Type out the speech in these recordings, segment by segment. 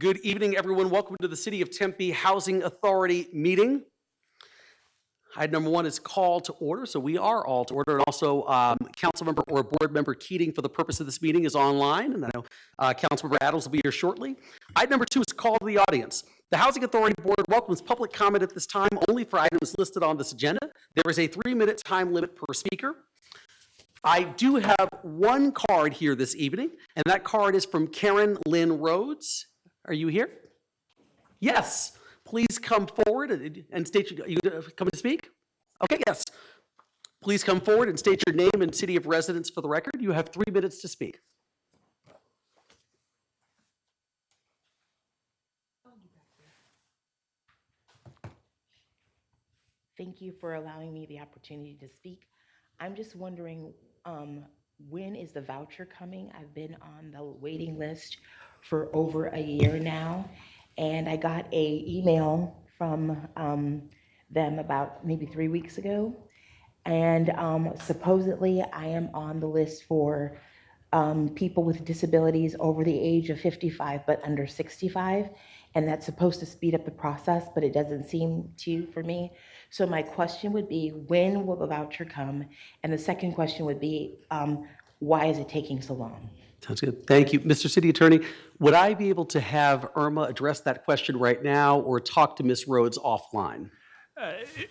Good evening, everyone. Welcome to the City of Tempe Housing Authority meeting. Item number one is call to order, so we are all to order. And also, council member or board member Keating, for the purpose of this meeting, is online, and I know council member Adams will be here shortly. Item number two is call to the audience. The Housing Authority Board welcomes public comment at this time only for items listed on this agenda. There is a 3-minute time limit per speaker. I do have one card here this evening, and that card is from Karen Lynn Rhodes. Are you here? Yes. Please come forward and state your, you coming to speak? Okay, yes. Please come forward and state your name and city of residence for the record. You have 3 minutes to speak. Thank you for allowing me the opportunity to speak. I'm just wondering, when is the voucher coming? I've been on the waiting list for over a year now, and I got a email from them about maybe 3 weeks ago, and supposedly I am on the list for people with disabilities over the age of 55 but under 65, and that's supposed to speed up the process, but it doesn't seem to for me. So my question would be, when will the voucher come? And the second question would be, why is it taking so long? Sounds good. Thank you. Mr. City Attorney, would I be able to have Irma address that question right now or talk to Ms. Rhodes offline?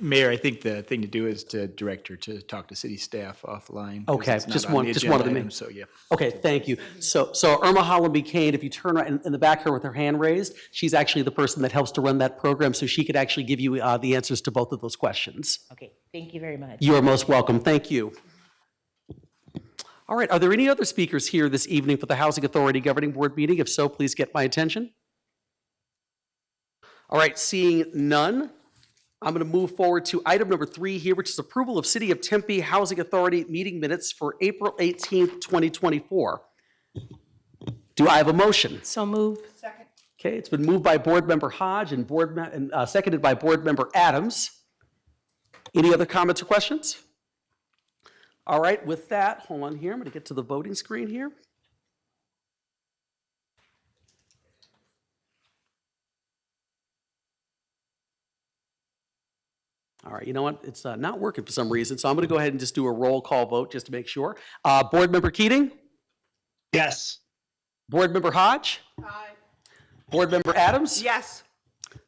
Mayor, I think the thing to do is to direct her to talk to city staff offline. Okay, just one of them. So yeah. Okay, thank you. So Irma Holland McCain, if you turn right in the back here with her hand raised, she's actually the person that helps to run that program, so she could actually give you the answers to both of those questions. Okay, thank you very much. You are most welcome. Thank you. All right, are there any other speakers here this evening for the Housing Authority Governing Board meeting? If so, please get my attention. All right, seeing none, I'm going to move forward to item number 3 here, which is approval of City of Tempe Housing Authority meeting minutes for April 18th, 2024. Do I have a motion? So moved. Second. Okay, it's been moved by Board Member Hodge and seconded by Board Member Adams. Any other comments or questions? All right, with that, hold on here. I'm going to get to the voting screen here. All right, you know what? It's not working for some reason, so I'm going to go ahead and just do a roll call vote just to make sure. Board Member Keating? Yes. Board Member Hodge? Aye. Board Member Adams? Yes.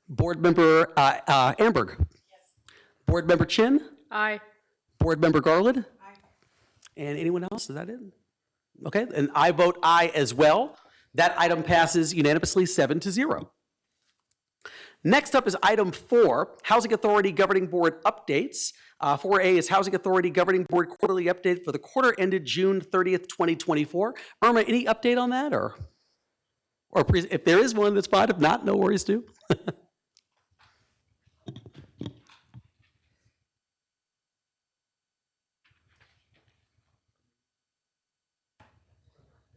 Board Member Amberg? Yes. Board Member Chin? Aye. Board Member Garland? Aye. And anyone else? Is that it? Okay, and I vote aye as well. That item passes unanimously 7-0. Next up is item 4, Housing Authority Governing Board updates. 4A is Housing Authority Governing Board quarterly update for the quarter ended June 30th, 2024. Irma, any update on that? Or if there is one, that's fine. If not, no worries too.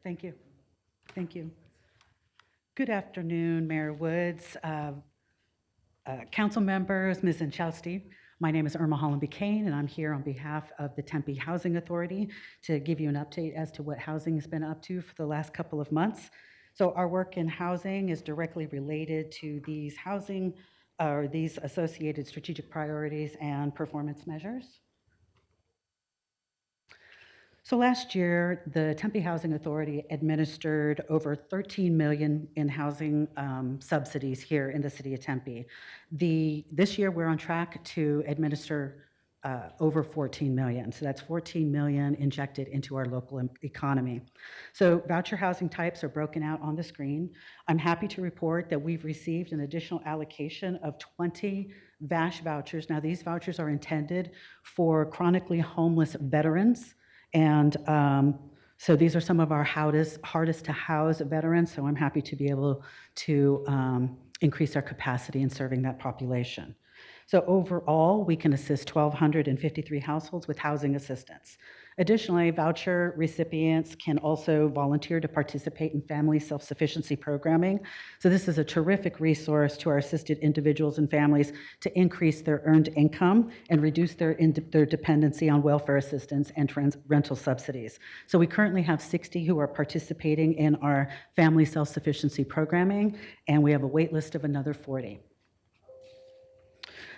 Thank you. Thank you. Good afternoon, Mayor Woods, council members, Ms. Inchausti. My name is Irma Holland McCain, and I'm here on behalf of the Tempe Housing Authority to give you an update as to what housing has been up to for the last couple of months. So our work in housing is directly related to these housing or these associated strategic priorities and performance measures. So last year, the Tempe Housing Authority administered over $13 million in housing subsidies here in the city of Tempe. This year, we're on track to administer over $14 million. So that's $14 million injected into our local economy. So voucher housing types are broken out on the screen. I'm happy to report that we've received an additional allocation of 20 VASH vouchers. Now, these vouchers are intended for chronically homeless veterans. And so these are some of our hardest to house veterans, so I'm happy to be able to increase our capacity in serving that population. So overall, we can assist 1,253 households with housing assistance. Additionally, voucher recipients can also volunteer to participate in family self-sufficiency programming. So this is a terrific resource to our assisted individuals and families to increase their earned income and reduce their dependency on welfare assistance and rental subsidies. So we currently have 60 who are participating in our family self-sufficiency programming, and we have a wait list of another 40.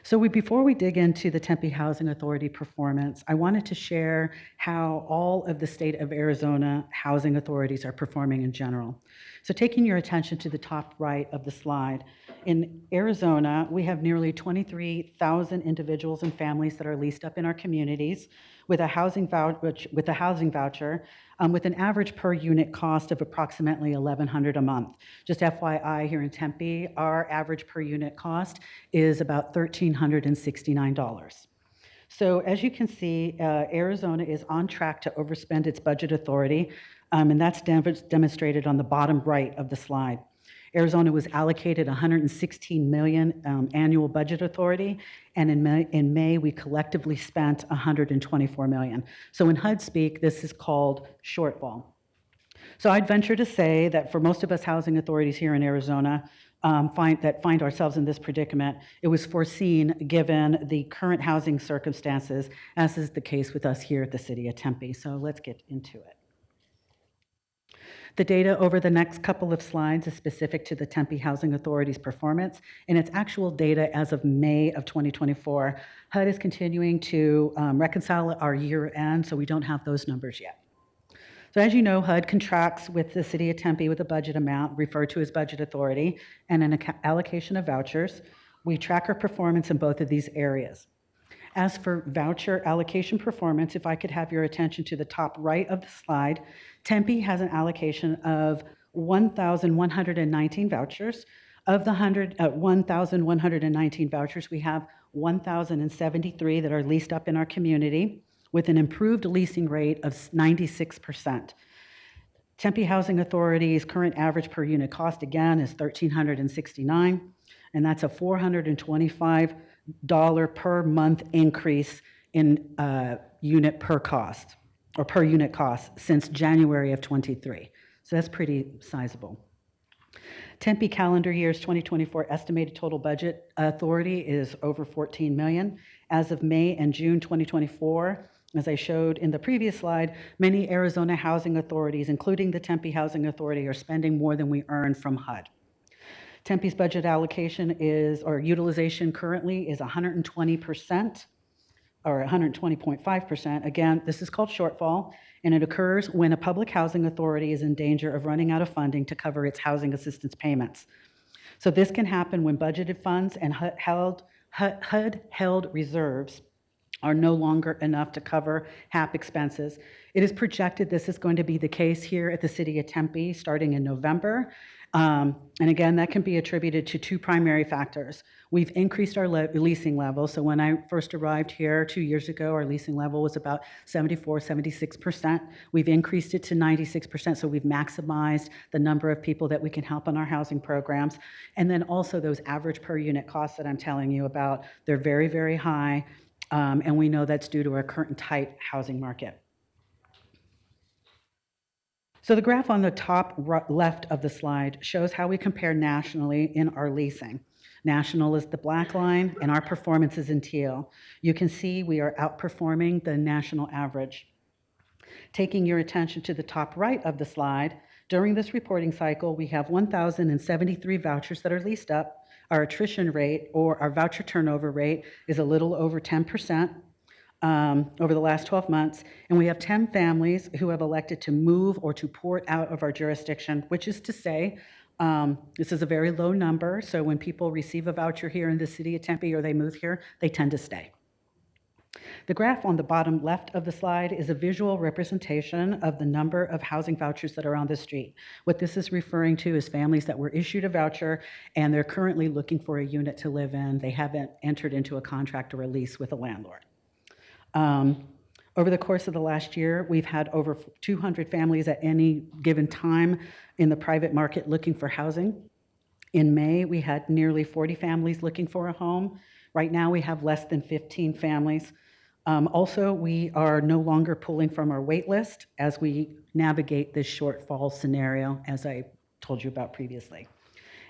So before we dig into the Tempe Housing Authority performance, I wanted to share how all of the state of Arizona housing authorities are performing in general. So taking your attention to the top right of the slide, in Arizona, we have nearly 23,000 individuals and families that are leased up in our communities with a housing voucher, with an average per unit cost of approximately $1,100 a month. Just FYI, here in Tempe, our average per unit cost is about $1,369. So as you can see, Arizona is on track to overspend its budget authority, and that's demonstrated on the bottom right of the slide. Arizona was allocated $116 million annual budget authority, and in May we collectively spent $124 million. So in HUD speak, this is called shortfall. So I'd venture to say that for most of us housing authorities here in Arizona find ourselves in this predicament, it was foreseen given the current housing circumstances, as is the case with us here at the City of Tempe. So let's get into it. The data over the next couple of slides is specific to the Tempe Housing Authority's performance, and it's actual data as of May of 2024. HUD is continuing to reconcile our year end, so we don't have those numbers yet. So as you know, HUD contracts with the City of Tempe with a budget amount referred to as budget authority and an allocation of vouchers. We track our performance in both of these areas. As for voucher allocation performance, if I could have your attention to the top right of the slide, Tempe has an allocation of 1,119 vouchers. Of the 1,119 vouchers, we have 1,073 that are leased up in our community with an improved leasing rate of 96%. Tempe Housing Authority's current average per unit cost, again, is $1,369, and that's a $425 per month increase in unit per cost, or per unit cost, since January of 23. So that's pretty sizable. Tempe calendar year's 2024 estimated total budget authority is over $14 million. As of May and June 2024, as I showed in the previous slide, many Arizona housing authorities, including the Tempe Housing Authority, are spending more than we earn from HUD. Tempe's budget allocation or utilization currently is 120%, or 120.5%. Again, this is called shortfall, and it occurs when a public housing authority is in danger of running out of funding to cover its housing assistance payments. So this can happen when budgeted funds and HUD-held reserves are no longer enough to cover HAP expenses. It is projected this is going to be the case here at the City of Tempe starting in November. And again, that can be attributed to two primary factors. We've increased our leasing level. So when I first arrived here 2 years ago, our leasing level was about 74, 76%. We've increased it to 96%, so we've maximized the number of people that we can help on our housing programs. And then also those average per unit costs that I'm telling you about, they're very, very high, and we know that's due to our current tight housing market. So the graph on the top left of the slide shows how we compare nationally in our leasing. National is the black line, and our performance is in teal. You can see we are outperforming the national average. Taking your attention to the top right of the slide, during this reporting cycle, we have 1,073 vouchers that are leased up. Our attrition rate, or our voucher turnover rate, is a little over 10%. Over the last 12 months, and we have 10 families who have elected to move or to port out of our jurisdiction, which is to say, this is a very low number, so when people receive a voucher here in the City of Tempe or they move here, they tend to stay. The graph on the bottom left of the slide is a visual representation of the number of housing vouchers that are on the street. What this is referring to is families that were issued a voucher and they're currently looking for a unit to live in. They haven't entered into a contract or a lease with a landlord. Over the course of the last year, we've had over 200 families at any given time in the private market looking for housing. In May, we had nearly 40 families looking for a home. Right now, we have less than 15 families. Also, we are no longer pulling from our wait list as we navigate this shortfall scenario, as I told you about previously.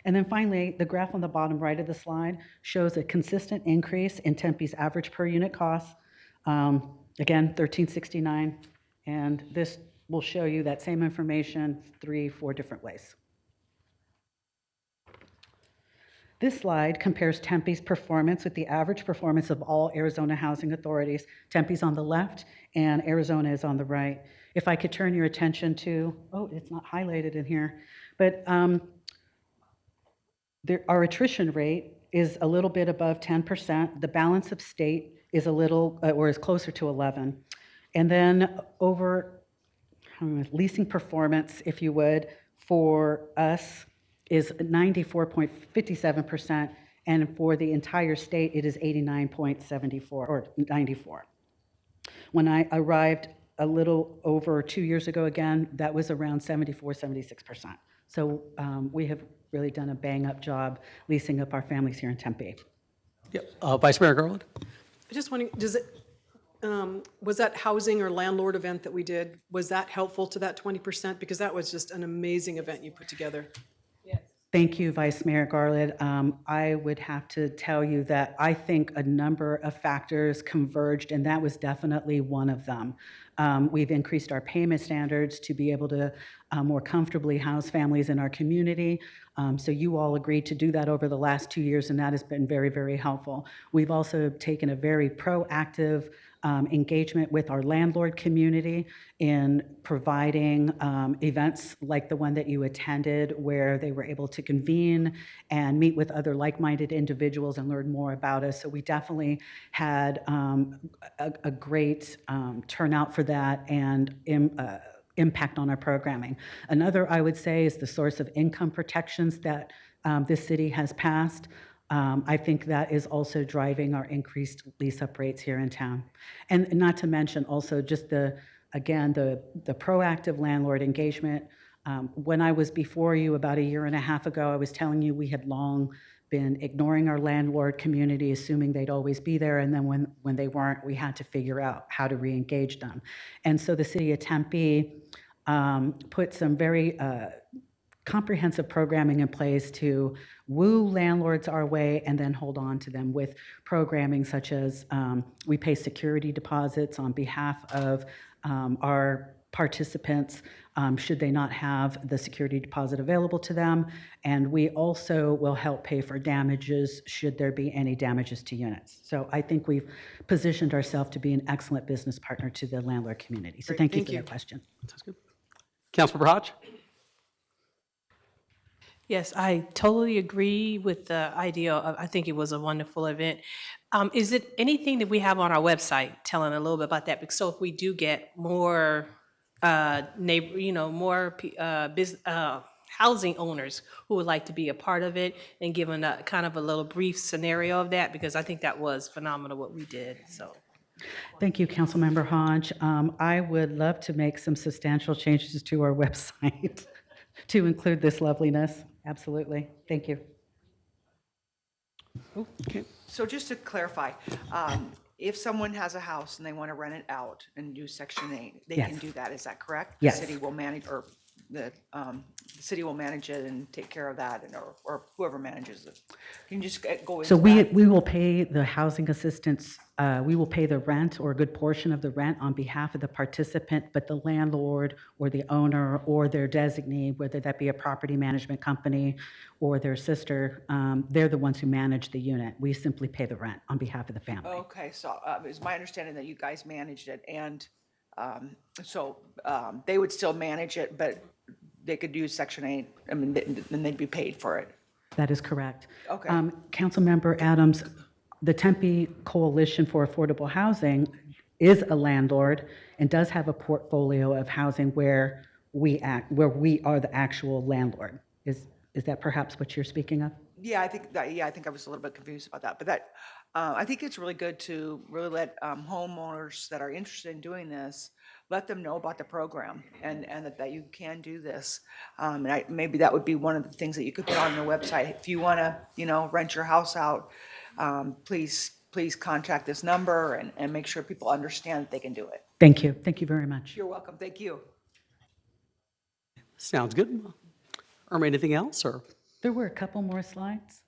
And then finally, the graph on the bottom right of the slide shows a consistent increase in Tempe's average per unit cost. Again, 1369, and this will show you that same information 3-4 different ways. This slide compares Tempe's performance with the average performance of all Arizona housing authorities. Tempe's on the left and Arizona is on the right. If I could turn your attention to, oh, it's not highlighted in here, but our attrition rate is a little bit above 10%. The balance of state is a little, or is closer to 11. And then over leasing performance, if you would, for us is 94.57%, and for the entire state, it is 89.74 or 94. When I arrived a little over 2 years ago again, that was around 74, 76%. So we have really done a bang-up job leasing up our families here in Tempe. Yep. Vice Mayor Garland? I just wondering, was that housing or landlord event that we did, was that helpful to that 20%? Because that was just an amazing event you put together. Thank you, Vice Mayor Garland. I would have to tell you that I think a number of factors converged, and that was definitely one of them. We've increased our payment standards to be able to more comfortably house families in our community. So you all agreed to do that over the last 2 years, and that has been very, very helpful. We've also taken a very proactive engagement with our landlord community in providing events like the one that you attended, where they were able to convene and meet with other like-minded individuals and learn more about us. So we definitely had a great turnout for that and impact on our programming. Another, I would say, is the source of income protections that this city has passed. I think that is also driving our increased lease-up rates here in town. And not to mention also just the proactive landlord engagement. When I was before you about a year and a half ago, I was telling you we had long been ignoring our landlord community, assuming they'd always be there, and then when they weren't, we had to figure out how to re-engage them. And so the city of Tempe put some very comprehensive programming in place to woo landlords our way and then hold on to them with programming such as we pay security deposits on behalf of our participants should they not have the security deposit available to them. And we also will help pay for damages should there be any damages to units. So I think we've positioned ourselves to be an excellent business partner to the landlord community. So thank you for that question. Sounds good. Councilmember Hodge? Yes, I totally agree with the idea of, I think it was a wonderful event. Is it anything that we have on our website telling a little bit about that? Because so if we do get more housing owners who would like to be a part of it and given a kind of a little brief scenario of that, because I think that was phenomenal what we did, so. Thank you, Councilmember Hodge. I would love to make some substantial changes to our website to include this loveliness. Absolutely. Thank you. Okay. So just to clarify, if someone has a house and they want to rent it out and do Section 8, they Yes. can do that, is that correct? Yes. The city will manage, or the city will manage it and take care of that, and or whoever manages it. Can you just go into So that? we will pay the housing assistance, we will pay the rent or a good portion of the rent on behalf of the participant, but the landlord or the owner or their designee, whether that be a property management company or their sister, they're the ones who manage the unit. We simply pay the rent on behalf of the family. Okay, so it's my understanding that you guys managed it, and so they would still manage it, but they could use Section 8, I mean, and they'd be paid for it. That is correct. Okay. Councilmember Adams, the Tempe Coalition for Affordable Housing is a landlord and does have a portfolio of housing where we are the actual landlord. Is that perhaps what you're speaking of? Yeah, I think that, I think I was a little bit confused about that, but that, I think it's really good to really let homeowners that are interested in doing this, let them know about the program and that you can do this. And maybe that would be one of the things that you could put on the website. If you want to, rent your house out, please please contact this number and make sure people understand that they can do it. Thank you. Thank you very much. You're welcome. Thank you. Sounds good. Irma, anything else, or? There were a couple more slides.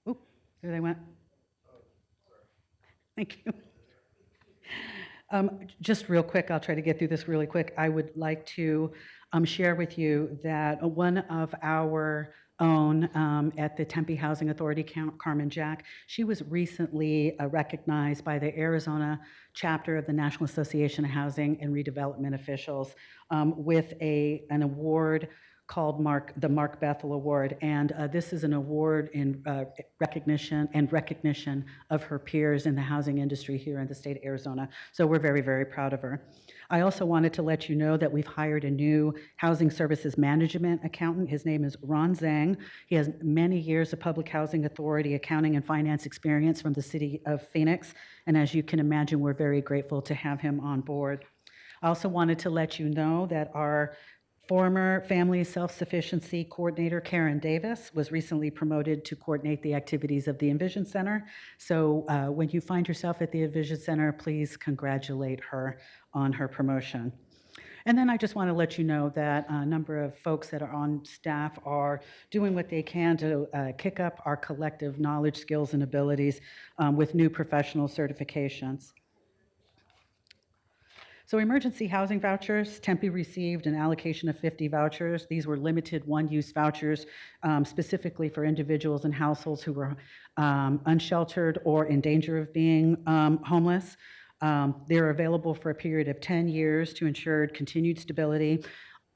Oop, there they went. Thank you. Just real quick, I'll try to get through this really quick. I would like to share with you that one of our own at the Tempe Housing Authority, Carmen Jack, she was recently recognized by the Arizona chapter of the National Association of Housing and Redevelopment Officials with an award called the Mark Bethel Award, and this is an award in recognition of her peers in the housing industry here in the state of Arizona. So we're very, very proud of her. I also wanted to let you know that we've hired a new housing services management accountant. His name is Ron Zhang. He has many years of public housing authority accounting and finance experience from the city of Phoenix, and as you can imagine, we're very grateful to have him on board. I also wanted to let you know that our former Family Self-Sufficiency Coordinator, Karen Davis, was recently promoted to coordinate the activities of the Envision Center. So when you find yourself at the Envision Center, please congratulate her on her promotion. And then I just want to let you know that a number of folks that are on staff are doing what they can to kick up our collective knowledge, skills, and abilities with new professional certifications. So emergency housing vouchers, Tempe received an allocation of 50 vouchers. These were limited one-use vouchers specifically for individuals and households who were unsheltered or in danger of being homeless. They're available for a period of 10 years to ensure continued stability.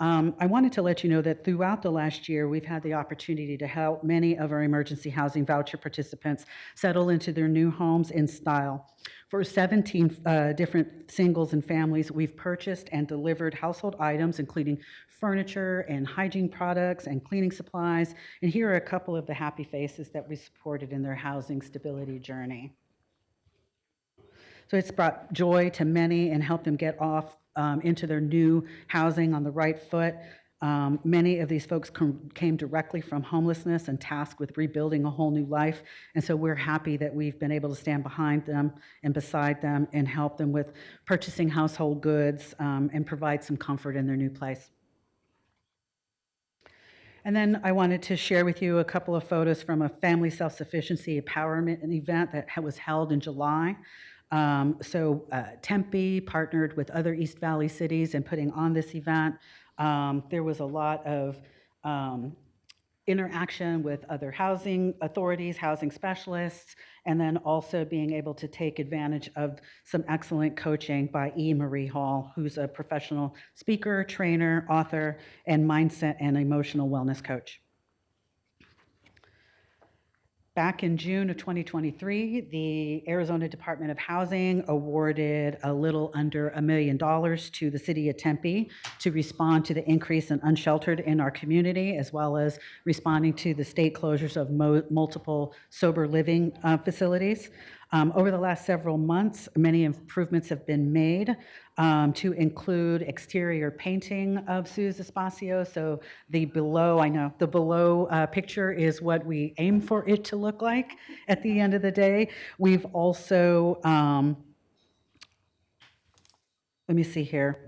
I wanted to let you know that throughout the last year, we've had the opportunity to help many of our emergency housing voucher participants settle into their new homes in style. For 17 different singles and families, we've purchased and delivered household items, including furniture and hygiene products and cleaning supplies. And here are a couple of the happy faces that we supported in their housing stability journey. So it's brought joy to many and helped them get off into their new housing on the right foot. Many of these folks came directly from homelessness and tasked with rebuilding a whole new life. And so we're happy that we've been able to stand behind them and beside them and help them with purchasing household goods and provide some comfort in their new place. And then I wanted to share with you a couple of photos from a family self-sufficiency empowerment event that was held in July. Tempe partnered with other East Valley cities in putting on this event. There was a lot of interaction with other housing authorities, housing specialists, and then also being able to take advantage of some excellent coaching by E. Marie Hall, who's a professional speaker, trainer, author, and mindset and emotional wellness coach. Back in June of 2023, the Arizona Department of Housing awarded a little under $1 million to the city of Tempe to respond to the increase in unsheltered in our community, as well as responding to the state closures of multiple sober living facilities. Over the last several months, many improvements have been made to include exterior painting of Sue's Espacio. So the below picture is what we aim for it to look like at the end of the day. We've also, let me see here.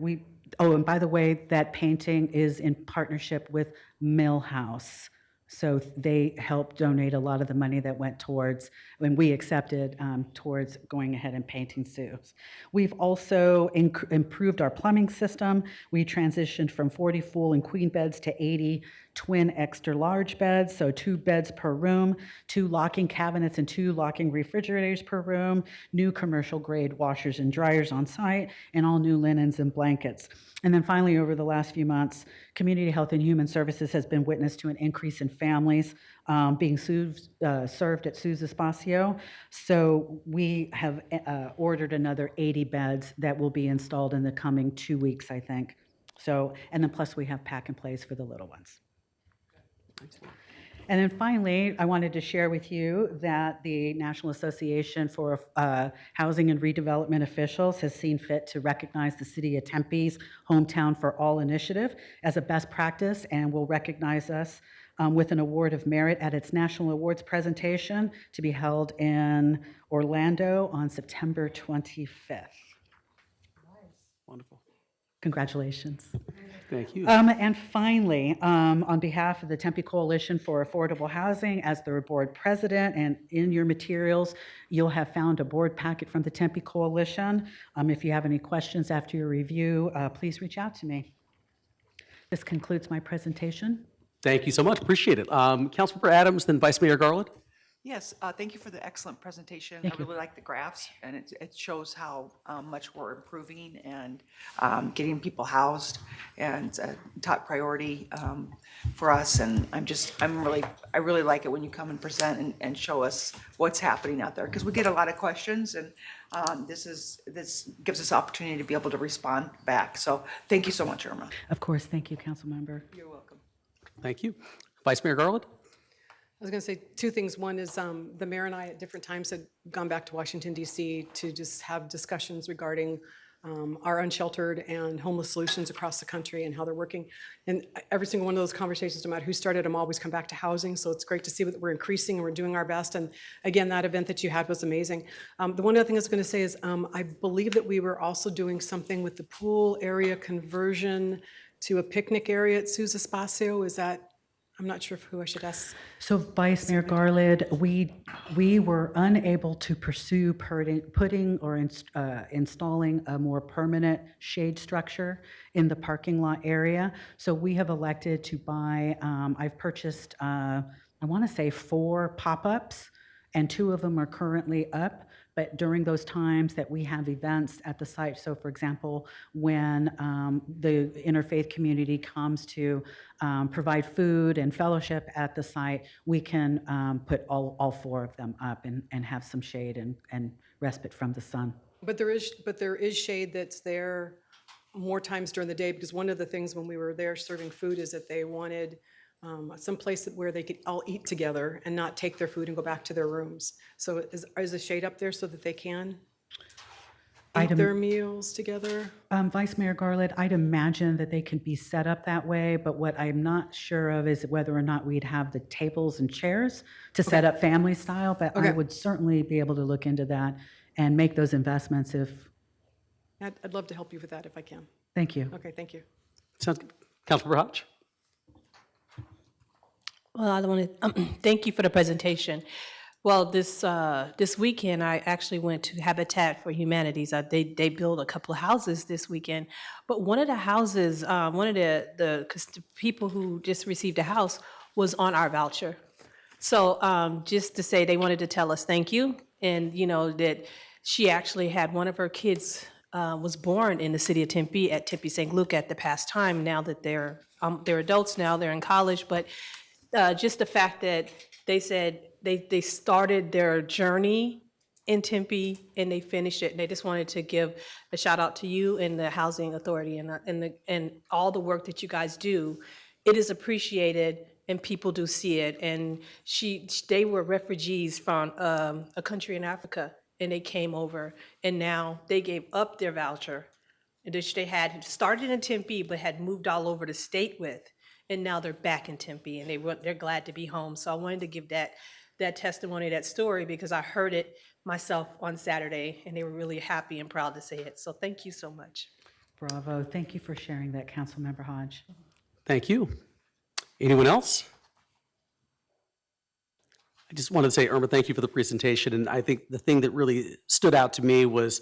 And by the way, that painting is in partnership with Millhouse. So they helped donate a lot of the money that went towards, when we accepted, towards going ahead and painting Sue's. We've also improved our plumbing system. We transitioned from 40 full and queen beds to 80 twin extra large beds, so 2 beds per room, 2 locking cabinets and 2 locking refrigerators per room, new commercial grade washers and dryers on site, and all new linens and blankets. And then finally, over the last few months, Community Health and Human Services has been witness to an increase in families being served at Sue's Espacio. So we have ordered another 80 beds that will be installed in the coming 2 weeks, I think. So, and then plus we have pack and plays for the little ones. And then finally, I wanted to share with you that the National Association for Housing and Redevelopment Officials has seen fit to recognize the City of Tempe's Hometown for All initiative as a best practice and will recognize us with an award of merit at its national awards presentation to be held in Orlando on September 25th. Wonderful. Congratulations. Thank you. And finally, on behalf of the Tempe Coalition for Affordable Housing, as their board president, and in your materials, you'll have found a board packet from the Tempe Coalition. If you have any questions after your review, please reach out to me. This concludes my presentation. Thank you so much. Appreciate it. Councilmember Adams, then Vice Mayor Garland. Yes, thank you for the excellent presentation. Thank I you. really like the graphs, and it shows how much we're improving and getting people housed, and it's a top priority for us. And I really like it when you come and present and show us what's happening out there, because we get a lot of questions, and this gives us opportunity to be able to respond back. So thank you so much, Irma. Of course, thank you, Council Member. You're welcome. Thank you. Vice Mayor Garland. I was going to say two things. One is the mayor and I at different times had gone back to Washington, D.C. to just have discussions regarding our unsheltered and homeless solutions across the country and how they're working. And every single one of those conversations, no matter who started them, always come back to housing. So it's great to see that we're increasing and we're doing our best. And again, that event that you had was amazing. The one other thing I was going to say is I believe that we were also doing something with the pool area conversion to a picnic area at Sousa Espacio. Is that? I'm not sure who I should ask. So Vice Mayor Garland, we were unable to pursue putting or installing a more permanent shade structure in the parking lot area. So we have elected to buy, I've purchased, I want to say 4 pop-ups, and 2 of them are currently up. But during those times that we have events at the site, so for example, when the interfaith community comes to provide food and fellowship at the site, we can put all 4 of them up and have some shade and respite from the sun. But there is shade that's there more times during the day, because one of the things when we were there serving food is that they wanted some place where they could all eat together and not take their food and go back to their rooms. So is the shade up there so that they can eat their meals together? Vice Mayor Garland, I'd imagine that they can be set up that way, but what I'm not sure of is whether or not we'd have the tables and chairs to set up family style, but I would certainly be able to look into that and make those investments if. I'd love to help you with that if I can. Thank you. Okay, thank you. Sounds good. Councilmember Hodge. Well, I want to thank you for the presentation. Well, this weekend, I actually went to Habitat for Humanities. They built a couple of houses this weekend, but one of the houses, one of the people who just received a house was on our voucher. So just to say, they wanted to tell us thank you, and that she actually had one of her kids was born in the city of Tempe at Tempe St. Luke at the past time. Now that they're adults now, they're in college, but just the fact that they said they started their journey in Tempe and they finished it, and they just wanted to give a shout out to you and the Housing Authority and all the work that you guys do. It is appreciated, and people do see it. And they were refugees from a country in Africa, and they came over, and now they gave up their voucher, which they had started in Tempe but had moved all over the state with. And now they're back in Tempe, and they're glad to be home. So I wanted to give that testimony, that story, because I heard it myself on Saturday, and they were really happy and proud to say it. So thank you so much. Bravo. Thank you for sharing that, Councilmember Hodge. Thank you. Anyone else? I just wanted to say, Irma, thank you for the presentation. And I think the thing that really stood out to me was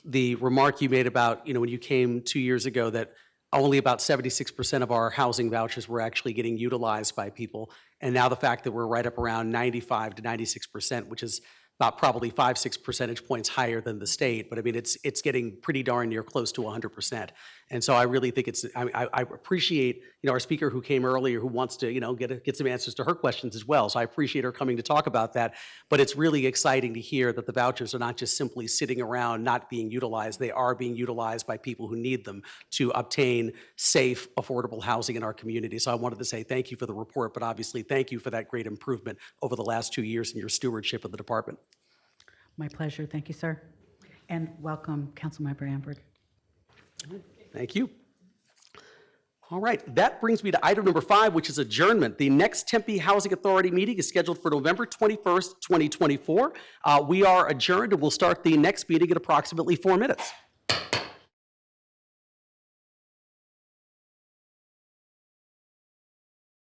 the remark you made about, when you came 2 years ago, that only about 76% of our housing vouchers were actually getting utilized by people. And now the fact that we're right up around 95 to 96%, which is about probably 5-6 percentage points higher than the state, but I mean, it's getting pretty darn near close to 100%. And so I really think I appreciate, our speaker who came earlier, who wants to, get some answers to her questions as well. So I appreciate her coming to talk about that. But it's really exciting to hear that the vouchers are not just simply sitting around not being utilized. They are being utilized by people who need them to obtain safe, affordable housing in our community. So I wanted to say thank you for the report, but obviously thank you for that great improvement over the last 2 years in your stewardship of the department. My pleasure. Thank you, sir. And welcome, Councilmember Amberg. Thank you. All right, that brings me to item number 5, which is adjournment. The next Tempe Housing Authority meeting is scheduled for November 21st, 2024. We are adjourned, and we'll start the next meeting in approximately 4 minutes.